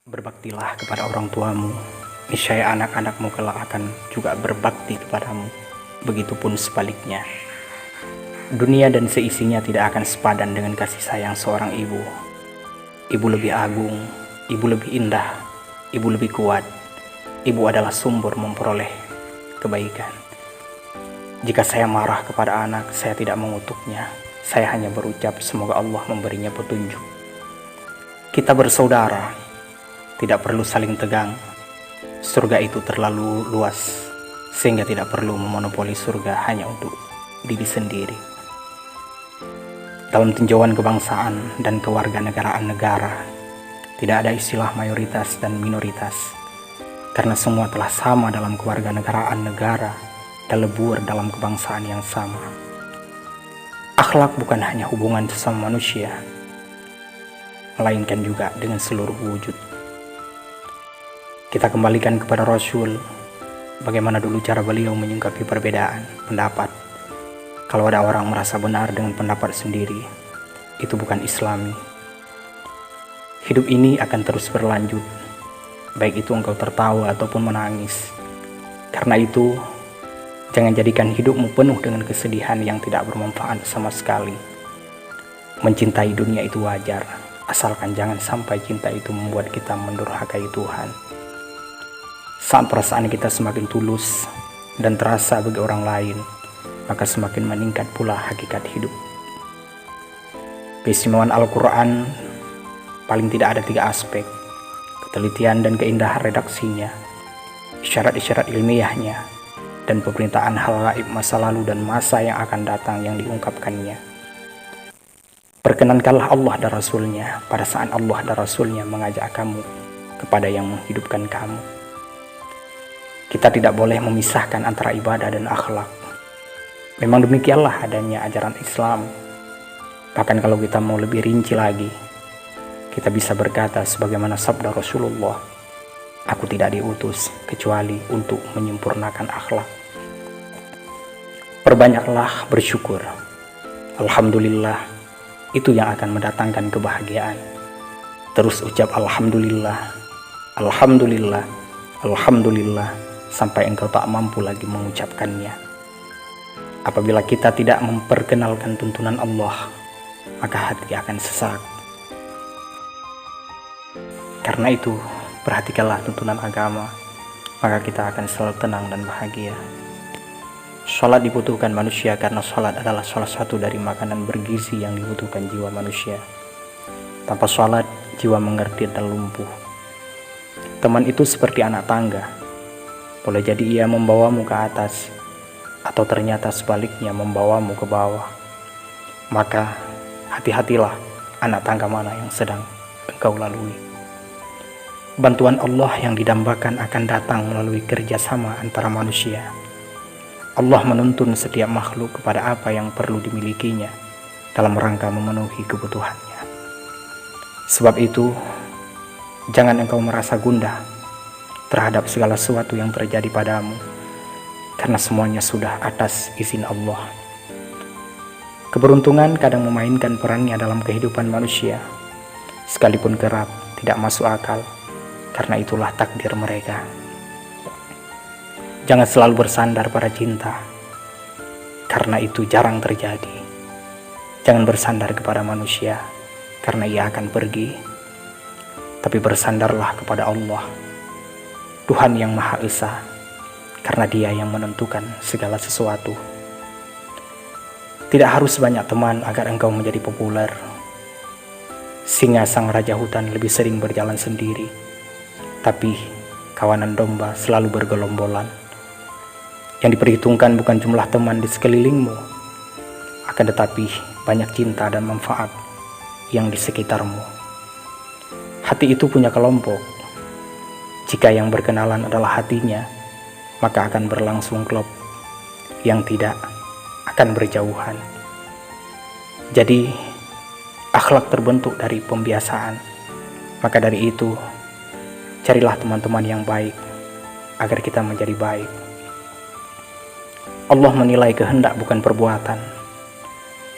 Berbaktilah kepada orang tuamu, niscaya anak-anakmu kelak akan juga berbakti kepadamu. Begitupun sebaliknya. Dunia dan seisinya tidak akan sepadan dengan kasih sayang seorang ibu. Ibu lebih agung, ibu lebih indah, ibu lebih kuat. Ibu adalah sumber memperoleh kebaikan. Jika saya marah kepada anak, saya tidak mengutuknya. Saya hanya berucap semoga Allah memberinya petunjuk. Kita bersaudara, tidak perlu saling tegang. Surga itu terlalu luas, sehingga tidak perlu memonopoli surga hanya untuk diri sendiri. Dalam tinjauan kebangsaan dan kewarganegaraan negara, tidak ada istilah mayoritas dan minoritas, karena semua telah sama dalam kewarganegaraan negara dan lebur dalam kebangsaan yang sama. Akhlak bukan hanya hubungan sesama manusia, melainkan juga dengan seluruh wujud. Kita kembalikan kepada Rasul, bagaimana dulu cara beliau menyikapi perbedaan pendapat. Kalau ada orang merasa benar dengan pendapat sendiri, itu bukan Islami. Hidup ini akan terus berlanjut, baik itu engkau tertawa ataupun menangis. Karena itu, jangan jadikan hidupmu penuh dengan kesedihan yang tidak bermanfaat sama sekali. Mencintai dunia itu wajar, asalkan jangan sampai cinta itu membuat kita mendurhakai Tuhan. Saat perasaan kita semakin tulus dan terasa bagi orang lain, maka semakin meningkat pula hakikat hidup. Keistimewaan Al-Quran paling tidak ada 3 aspek: ketelitian dan keindahan redaksinya, isyarat-isyarat ilmiahnya, dan pemberitaan hal gaib masa lalu dan masa yang akan datang yang diungkapkannya. Perkenankanlah Allah dan Rasulnya pada saat Allah dan Rasulnya mengajak kamu kepada yang menghidupkan kamu. Kita tidak boleh memisahkan antara ibadah dan akhlak. Memang demikianlah adanya ajaran Islam. Bahkan kalau kita mau lebih rinci lagi, kita bisa berkata sebagaimana sabda Rasulullah, "Aku tidak diutus kecuali untuk menyempurnakan akhlak." Perbanyaklah bersyukur. Alhamdulillah, itu yang akan mendatangkan kebahagiaan. Terus ucap Alhamdulillah, Alhamdulillah, Alhamdulillah, sampai engkau tak mampu lagi mengucapkannya. Apabila kita tidak memperkenalkan tuntunan Allah, maka hati akan sesak. Karena itu, perhatikanlah tuntunan agama, maka kita akan selalu tenang dan bahagia. Sholat dibutuhkan manusia karena sholat adalah salah satu dari makanan bergizi yang dibutuhkan jiwa manusia. Tanpa sholat, jiwa mengerti dan lumpuh. Teman itu seperti anak tangga. Boleh jadi ia membawamu ke atas, atau ternyata sebaliknya membawamu ke bawah. Maka hati-hatilah anak tangga mana yang sedang engkau lalui. Bantuan Allah yang didambakan akan datang melalui kerjasama antara manusia. Allah menuntun setiap makhluk kepada apa yang perlu dimilikinya dalam rangka memenuhi kebutuhannya. Sebab itu, jangan engkau merasa gundah terhadap segala sesuatu yang terjadi padamu, karena semuanya sudah atas izin Allah. Keberuntungan kadang memainkan perannya dalam kehidupan manusia, sekalipun kerap tidak masuk akal, karena itulah takdir mereka. Jangan selalu bersandar pada cinta, karena itu jarang terjadi. Jangan bersandar kepada manusia, karena ia akan pergi. Tapi bersandarlah kepada Allah, Tuhan yang Maha Esa, karena Dia yang menentukan segala sesuatu. Tidak harus banyak teman agar engkau menjadi populer. Singa sang raja hutan lebih sering berjalan sendiri, tapi kawanan domba selalu bergelombolan. Yang diperhitungkan bukan jumlah teman di sekelilingmu, akan tetapi banyak cinta dan manfaat yang di sekitarmu. Hati itu punya kelompok. Jika yang berkenalan adalah hatinya, maka akan berlangsung klop. Yang tidak, akan berjauhan. Jadi, akhlak terbentuk dari pembiasaan. Maka dari itu, carilah teman-teman yang baik, agar kita menjadi baik. Allah menilai kehendak bukan perbuatan.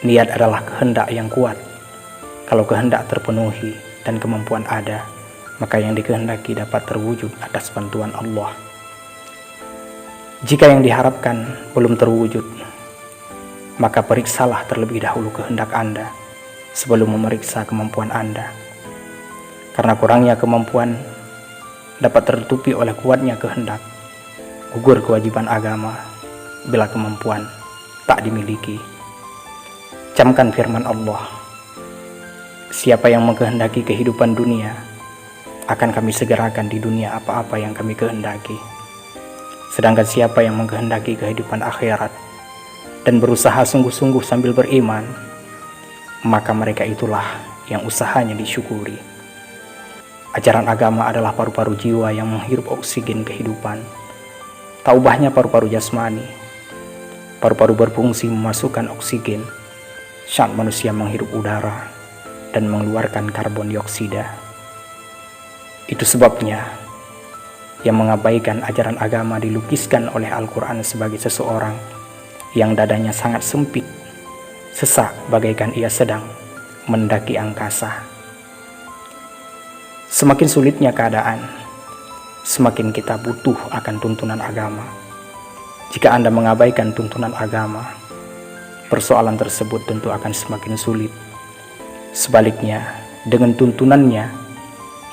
Niat adalah kehendak yang kuat. Kalau kehendak terpenuhi dan kemampuan ada, maka yang dikehendaki dapat terwujud atas bantuan Allah. Jika yang diharapkan belum terwujud, maka periksalah terlebih dahulu kehendak Anda sebelum memeriksa kemampuan Anda. Karena kurangnya kemampuan dapat tertutupi oleh kuatnya kehendak. Gugur kewajiban agama bila kemampuan tak dimiliki. Camkan firman Allah, siapa yang mengkehendaki kehidupan dunia, akan kami segerakan di dunia apa-apa yang kami kehendaki. Sedangkan siapa yang mengkehendaki kehidupan akhirat dan berusaha sungguh-sungguh sambil beriman, maka mereka itulah yang usahanya disyukuri. Ajaran agama adalah paru-paru jiwa yang menghirup oksigen kehidupan. Tak ubahnya paru-paru jasmani. Paru-paru berfungsi memasukkan oksigen saat manusia menghirup udara dan mengeluarkan karbon dioksida. Itu sebabnya yang mengabaikan ajaran agama dilukiskan oleh Al-Quran sebagai seseorang yang dadanya sangat sempit, sesak bagaikan ia sedang mendaki angkasa. Semakin sulitnya keadaan, semakin kita butuh akan tuntunan agama. Jika Anda mengabaikan tuntunan agama, persoalan tersebut tentu akan semakin sulit. Sebaliknya, dengan tuntunannya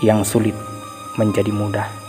yang sulit menjadi mudah.